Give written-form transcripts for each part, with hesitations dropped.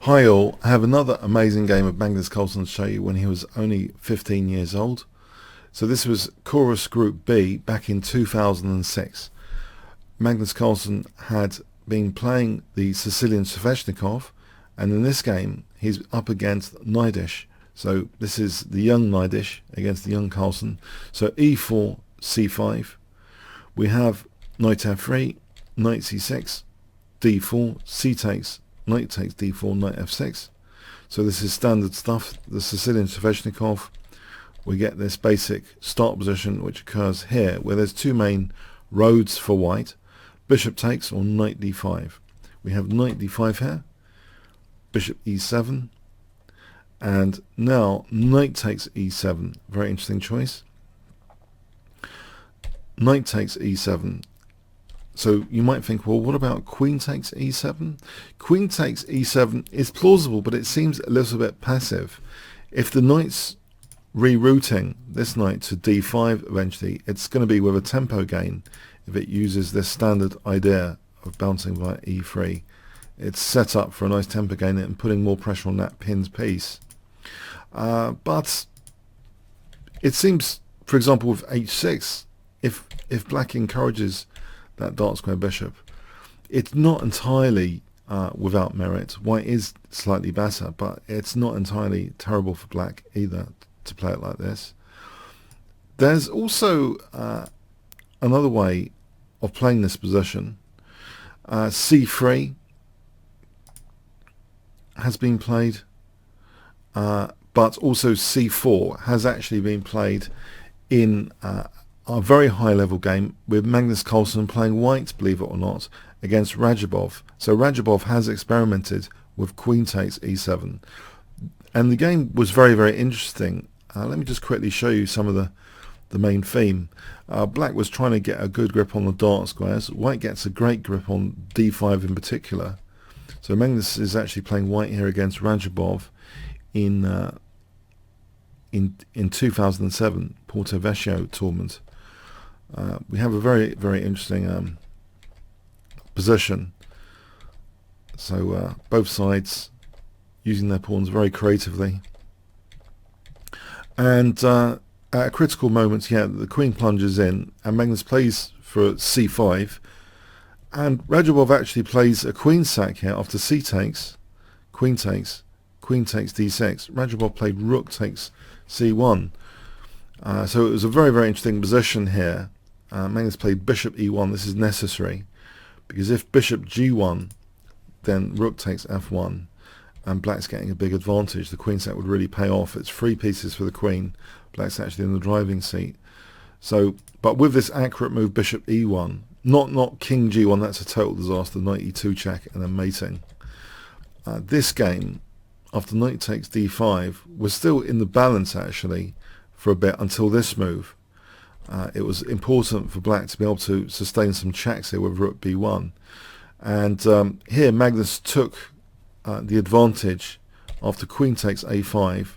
Hi all, I have another amazing game of Magnus Carlsen to show you when he was only 15 years old. So this was Chorus Group B back in 2006. Magnus Carlsen had been playing the Sicilian Sveshnikov, and in this game he's up against Naiditsch. So this is the young Naiditsch against the young Carlsen. So e4, c5. We have knight f3, knight c6, d4, c takes, knight takes d4, knight f6. So this is standard stuff. The Sicilian Sveshnikov, we get this basic start position which occurs here where there's two main roads for white: bishop takes or knight d5. We have knight d5 here, bishop e7, and now knight takes e7. Very interesting choice. Knight takes e7. So you might think, well, what about queen takes e7? Queen takes e7 is plausible, but it seems a little bit passive. If the knight's rerouting this knight to d5 eventually, it's going to be with a tempo gain if it uses this standard idea of bouncing via e3. It's set up for a nice tempo gain and putting more pressure on that pinned piece. But it seems, for example, with h6, if black encourages that dark square bishop, it's not entirely without merit. White is slightly better, but it's not entirely terrible for black either to play it like this. There's also another way of playing this position. c3 has been played, but also c4 has actually been played in a very high level game with Magnus Carlsen playing white, believe it or not, against Radjabov. So Radjabov has experimented with queen takes e7, and the game was very, very interesting. Let me just quickly show you some of the main theme. Black was trying to get a good grip on the dark squares. White gets a great grip on d5 in particular. So Magnus is actually playing white here against Radjabov in 2007 Porto Vecchio tournament. We have a very, very interesting position. So both sides using their pawns very creatively. And at a critical moment, the queen plunges in, and Magnus plays for c5. And Radjabov actually plays a queen sack here after c takes, queen takes, queen takes d6. Radjabov played rook takes c1. So it was a very, very interesting position here. Magnus played bishop e1. This is necessary because if bishop g1, then rook takes f1, and black's getting a big advantage. The queen sack would really pay off. It's 3 pieces for the queen. Black's actually in the driving seat. So, but with this accurate move, bishop e1, not king g1, that's a total disaster. Knight e2 check and then mating. This game, after knight takes d5, was still in the balance actually for a bit until this move. It was important for black to be able to sustain some checks here with rook b1. And here Magnus took the advantage after queen takes a5,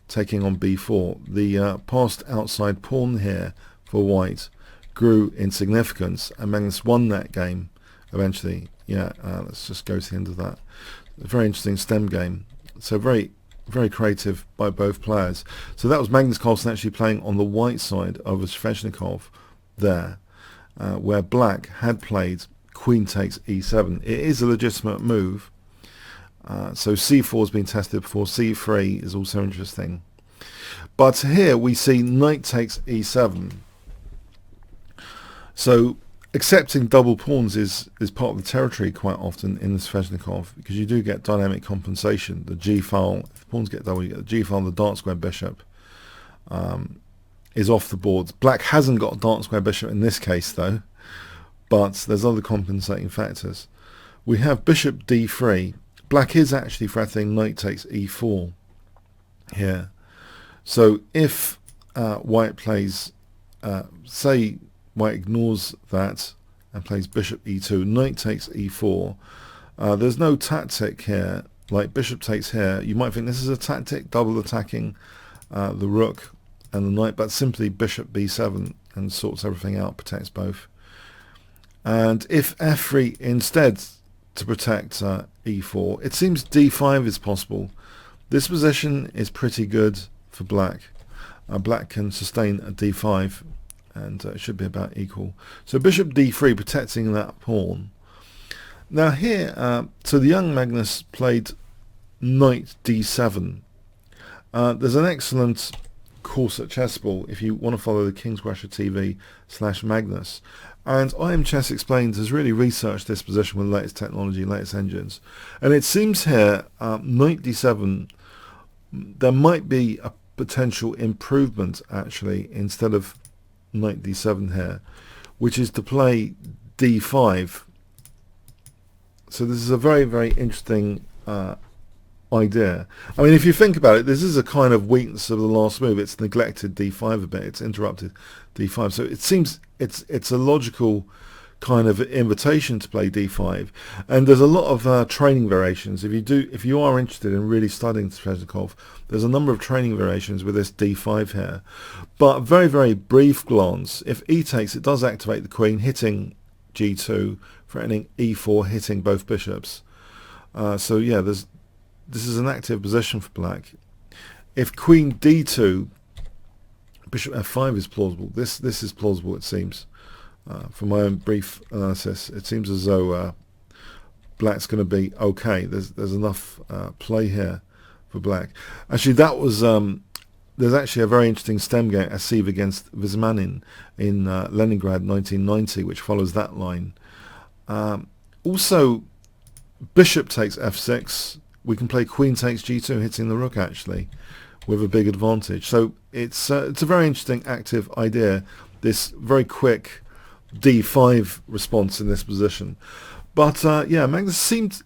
taking on b4. The passed outside pawn here for white grew in significance, and Magnus won that game eventually. Let's just go to the end of that. A very interesting stem game. So very, very creative by both players. So that was Magnus Carlsen actually playing on the white side of a Sveshnikov there, where black had played queen takes e7. It is a legitimate move. So c4 has been tested before. c3 is also interesting. But here we see knight takes e7. So accepting double pawns is part of the territory quite often in the Sveshnikov, because you do get dynamic compensation. The g-file, if the pawns get double, you get the g-file, the dark square bishop is off the board. Black hasn't got a dark square bishop in this case though, but there's other compensating factors. We have bishop d3. Black is actually threatening knight takes e4 here. So if white plays, say white ignores that and plays bishop e2, knight takes e4, there's no tactic here like bishop takes here. You might think this is a tactic, double attacking the rook and the knight, but simply bishop b7 and sorts everything out, protects both. And if f3 instead, to protect e4. It seems d5 is possible. This position is pretty good for black. Black can sustain a d5, and it should be about equal. So bishop d3, protecting that pawn. Now here, so the young Magnus played knight d7. There's an excellent course at Chessable if you want to follow the Kingscrusher TV/Magnus. And IM Chess Explained has really researched this position with the latest technology, latest engines. And it seems here, knight d7, there might be a potential improvement actually instead of knight d7 here, which is to play d5. So this is a very, very interesting idea. I mean, if you think about it, this is a kind of weakness of the last move. It's neglected d5 a bit. It's interrupted d5. So it seems it's a logical kind of invitation to play d5. And there's a lot of training variations. If you are interested in really studying Sveshnikov, there's a number of training variations with this d5 here. But very, very brief glance. If e takes, it does activate the queen, hitting g2, threatening e4, hitting both bishops. So yeah, this is an active position for black. If queen d2, bishop f5 is plausible. This is plausible, it seems. From my own brief analysis, it seems as though black's going to be okay. There's enough play here for black. Actually, that was there's actually a very interesting stem game, Asiv against Vizmanin in Leningrad 1990, which follows that line. Also, bishop takes f6. We can play queen takes g2, hitting the rook actually, with a big advantage. So it's a very interesting active idea, this very quick d5 response in this position. But yeah, Magnus seemed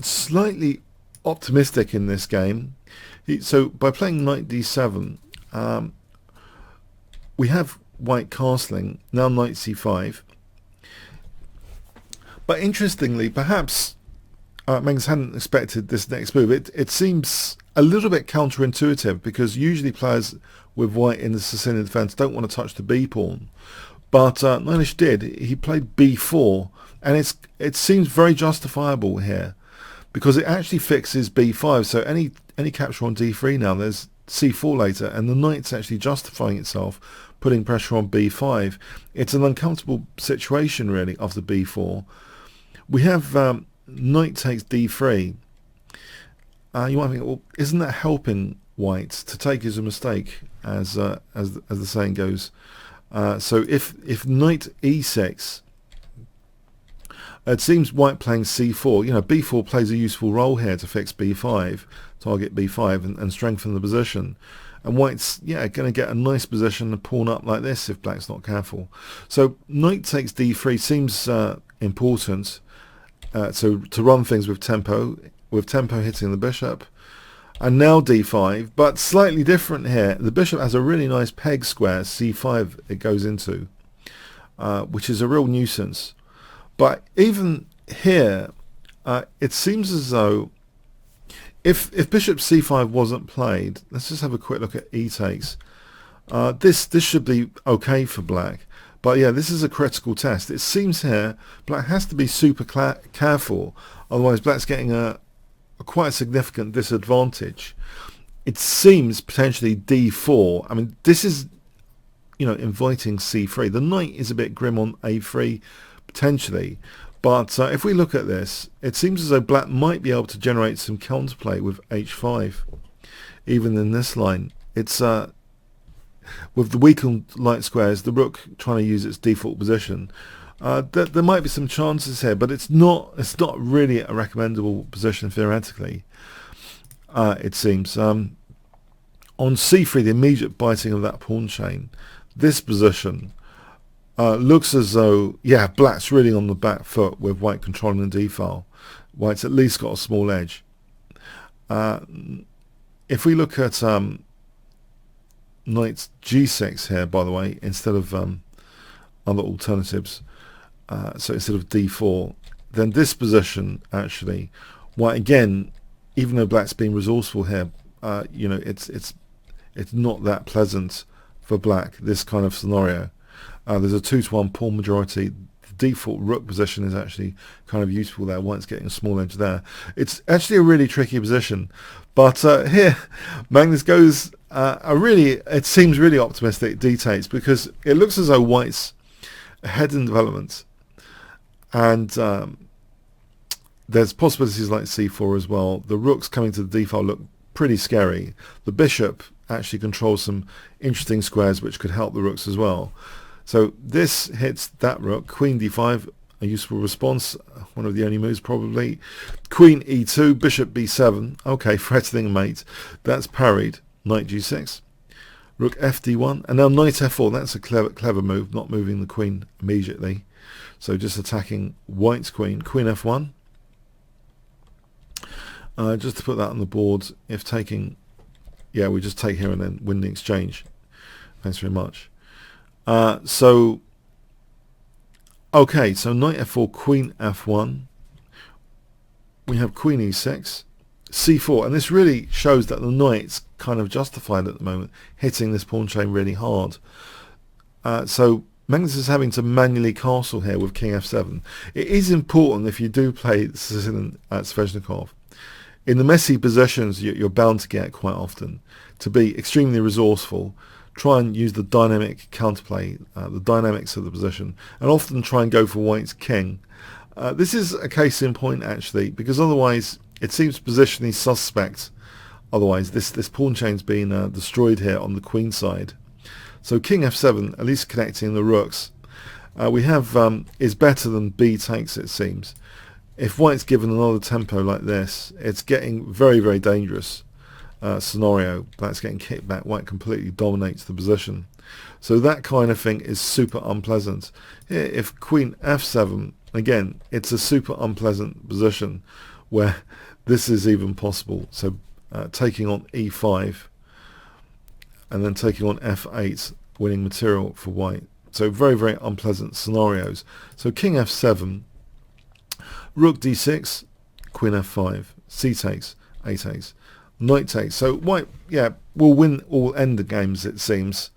slightly optimistic in this game. So by playing knight d7, we have white castling, now knight c5. But interestingly, perhaps Magnus hadn't expected this next move. It seems a little bit counterintuitive, because usually players with white in the Sicilian defence don't want to touch the b pawn. But Naiditsch did. He played b4, and it seems very justifiable here, because it actually fixes b5. So any capture on d3 now, there's c4 later, and the knight's actually justifying itself, putting pressure on b5. It's an uncomfortable situation really after b4. We have knight takes d3. You might think, well, isn't that helping white? To take is a mistake, as the saying goes. So if knight e6, it seems white playing c4. You know, b4 plays a useful role here to fix b5, target b5, and strengthen the position. And white's, yeah, going to get a nice position to pawn up like this if black's not careful. So knight takes d3 seems important. So to run things with tempo hitting the bishop. And now d5, but slightly different here. The bishop has a really nice peg square, c5 it goes into, which is a real nuisance. But even here, it seems as though if bishop c5 wasn't played, let's just have a quick look at e takes. This should be okay for black. But yeah, this is a critical test. It seems here black has to be super careful, otherwise black's getting a quite a significant disadvantage. It seems potentially d4. I mean, this is, you know, inviting c3. The knight is a bit grim on a3 potentially, but if we look at this, it seems as though black might be able to generate some counterplay with h5, even in this line. It's with the weakened light squares, the rook trying to use its default position. There might be some chances here, but it's not really a recommendable position theoretically, it seems. On c3, the immediate biting of that pawn chain, this position looks as though, yeah, black's really on the back foot with white controlling the d-file. White's at least got a small edge. If we look at knight g6 here, by the way, instead of other alternatives, so instead of d4, then this position actually, white again, even though black's being resourceful here, you know, it's not that pleasant for black, this kind of scenario. There's a 2-to-1 pawn majority. default rook position is actually kind of useful there. White's getting a small edge there. It's actually a really tricky position, but here Magnus goes it seems really optimistic d-takes, because it looks as though White's ahead in development, and there's possibilities like c4 as well. The rooks coming to the d-file look pretty scary. The bishop actually controls some interesting squares which could help the rooks as well. So this hits that rook. Queen d5, a useful response, one of the only moves probably. Queen e2, bishop b7, okay, threatening mate, that's parried. Knight g6, rook fd1, and now knight f4. That's a clever move, not moving the queen immediately, so just attacking White's queen. Queen f1, just to put that on the board. If taking, yeah, we just take here and then win the exchange. Thanks very much. So okay, so knight f4, queen f1, we have queen e6, c4, and this really shows that the knight's kind of justified at the moment, hitting this pawn chain really hard. So Magnus is having to manually castle here with king f7. It is important, if you do play Sicilian at Sveshnikov, in the messy positions you're bound to get quite often, to be extremely resourceful. Try and use the dynamic counterplay, the dynamics of the position, and often try and go for White's king. This is a case in point actually, because otherwise it seems positionally suspect. Otherwise this pawn chain's been destroyed here on the queen side. So king f7, at least connecting the rooks, we have is better than b takes, it seems. If White's given another tempo like this, it's getting very, very dangerous. Scenario. Black's getting kicked back. White completely dominates the position. So that kind of thing is super unpleasant. Here, if queen f7, again, it's a super unpleasant position where this is even possible. So taking on e5 and then taking on f8, winning material for White. So very, very unpleasant scenarios. So king f7, rook d6, queen f5, c takes, a takes, knight takes. So White, yeah, will win all end games, it seems,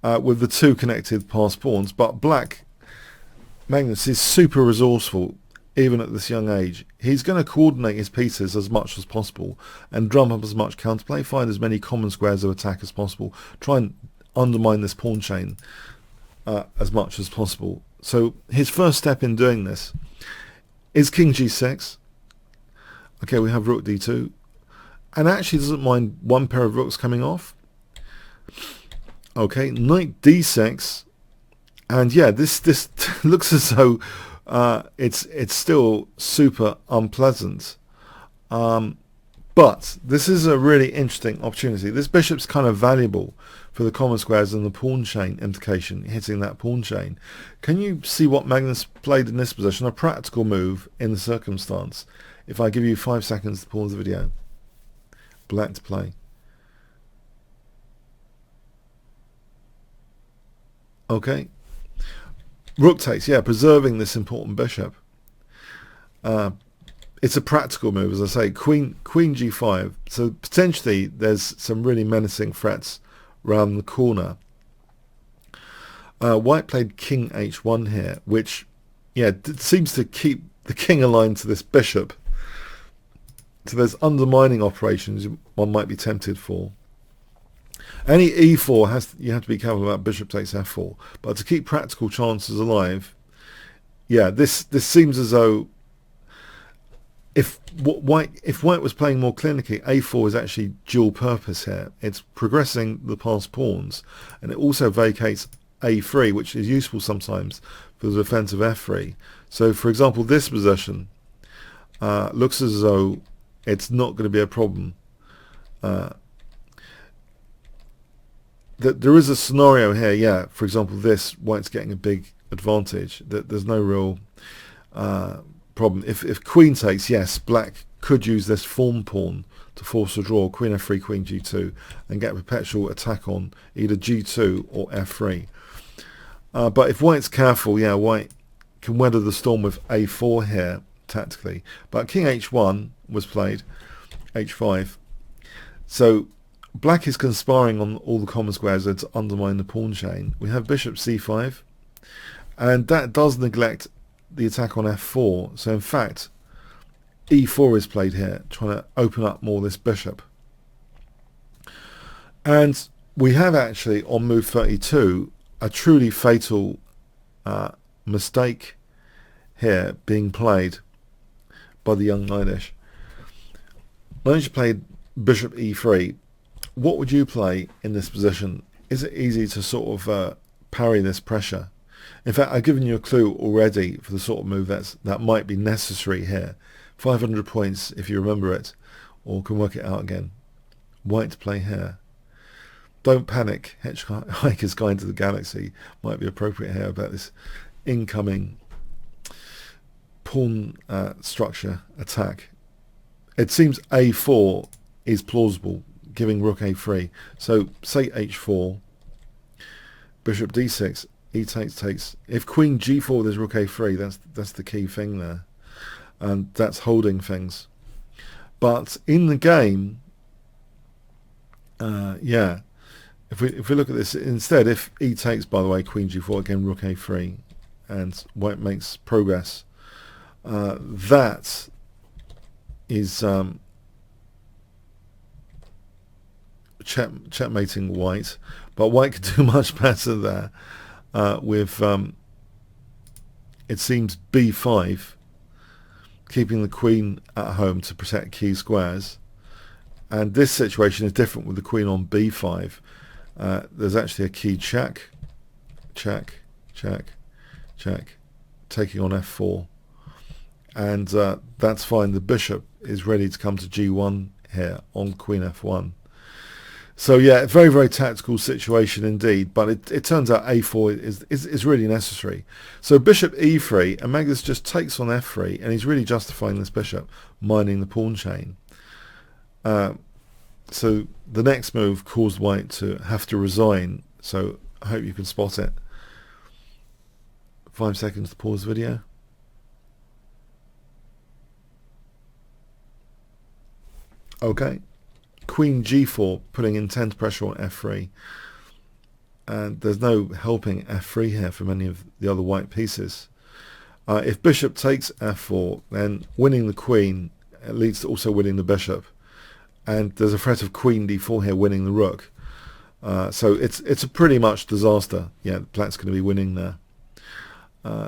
with the two connected passed pawns. But Black, Magnus, is super resourceful, even at this young age. He's going to coordinate his pieces as much as possible and drum up as much counterplay, find as many common squares of attack as possible, try and undermine this pawn chain as much as possible. So his first step in doing this is king g6. Okay, we have rook d2. And actually doesn't mind one pair of rooks coming off. Okay, knight d6, and yeah, this looks as though it's still super unpleasant. But this is a really interesting opportunity. This bishop's kind of valuable for the common squares and the pawn chain implication, hitting that pawn chain. Can you see what Magnus played in this position? A practical move in the circumstance. If I give you 5 seconds to pause the video. Black to play. Okay. Rook takes, yeah, preserving this important bishop. It's a practical move, as I say. Queen g5. So potentially there's some really menacing threats around the corner. White played king h1 here, which, yeah, seems to keep the king aligned to this bishop. So there's undermining operations one might be tempted for. Any e4 you have to be careful about bishop takes f4. But to keep practical chances alive, yeah, this seems as though if White was playing more clinically, a4 is actually dual purpose here. It's progressing the passed pawns, and it also vacates a3, which is useful sometimes for the defense of f3. So, for example, this position looks as though it's not going to be a problem. There is a scenario here, yeah, for example this, White's getting a big advantage. There's no real problem. If queen takes, yes, Black could use this form pawn to force a draw, queen f3, queen g2, and get a perpetual attack on either g2 or f3. But if White's careful, yeah, White can weather the storm with a4 here, tactically. But king h1 was played, h5. So Black is conspiring on all the common squares to undermine the pawn chain. We have bishop c5, and that does neglect the attack on f4. So in fact, e4 is played here, trying to open up more this bishop. And we have actually, on move 32, a truly fatal mistake here being played by the young Naiditsch. Naiditsch played bishop e3. What would you play in this position? Is it easy to sort of parry this pressure? In fact, I've given you a clue already for the sort of move that might be necessary here. 500 points if you remember it, or can work it out again. White to play here. Don't panic. Hitchhiker's Guide to the Galaxy might be appropriate here about this incoming pawn structure attack. It seems a4 is plausible, giving rook a3. So say h4, bishop d6, e takes. If queen g4, there's rook a3. That's the key thing there, and that's holding things. But in the game, yeah. If we look at this instead, if e takes, by the way, queen g4, again rook a3, and white makes progress, that is checkmating white. But white could do much better there with, it seems, b5, keeping the queen at home to protect key squares. And this situation is different with the queen on b5. There's actually a key check, check, taking on f4, and that's fine. The bishop is ready to come to g1 here on queen f1. So yeah, very, very tactical situation indeed, but it turns out a4 is really necessary. So bishop e3, and Magnus just takes on f3, and he's really justifying this bishop, mining the pawn chain. So the next move caused white to have to resign, so I hope you can spot it. 5 seconds to pause the video. Okay, queen g4, putting intense pressure on f3, and there's no helping f3 here from any of the other white pieces. If bishop takes f4, then winning the queen leads to also winning the bishop. And there's a threat of queen d4 here, winning the rook. So it's a pretty much disaster. Yeah, black's going to be winning there.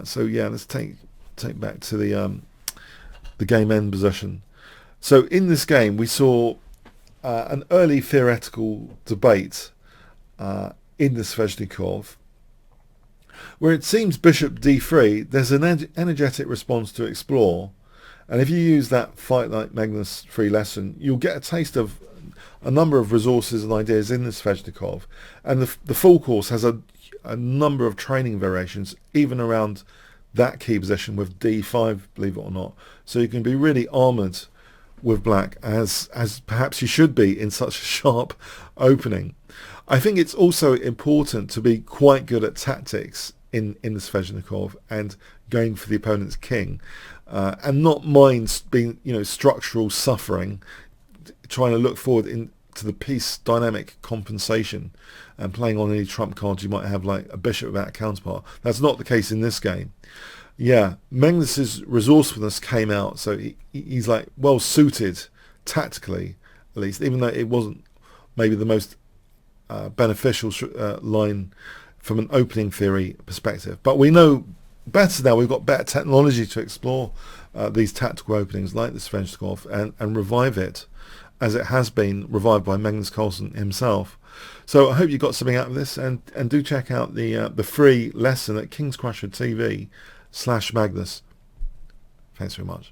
So yeah, let's take back to the game end position. So in this game, we saw an early theoretical debate in the Sveshnikov, where it seems bishop d3, there's an energetic response to explore. And if you use that Fight Like Magnus free lesson, you'll get a taste of a number of resources and ideas in the Sveshnikov. And the full course has a number of training variations, even around that key position with d5, believe it or not. So you can be really armoured with black, as perhaps you should be in such a sharp opening. I think it's also important to be quite good at tactics in the Sveshnikov and going for the opponent's king. And not mind being, structural suffering, trying to look forward into the piece dynamic compensation and playing on any trump cards you might have, like a bishop without a counterpart. That's not the case in this game. Yeah, Magnus's resourcefulness came out, so he's like well suited tactically, at least, even though it wasn't maybe the most beneficial line from an opening theory perspective. But we know better now. We've got better technology to explore these tactical openings like the Sveshnikov and revive it, as it has been revived by Magnus Carlsen himself. So I hope you got something out of this, and do check out the free lesson at Kingscrusher TV /Magnus. Thanks very much.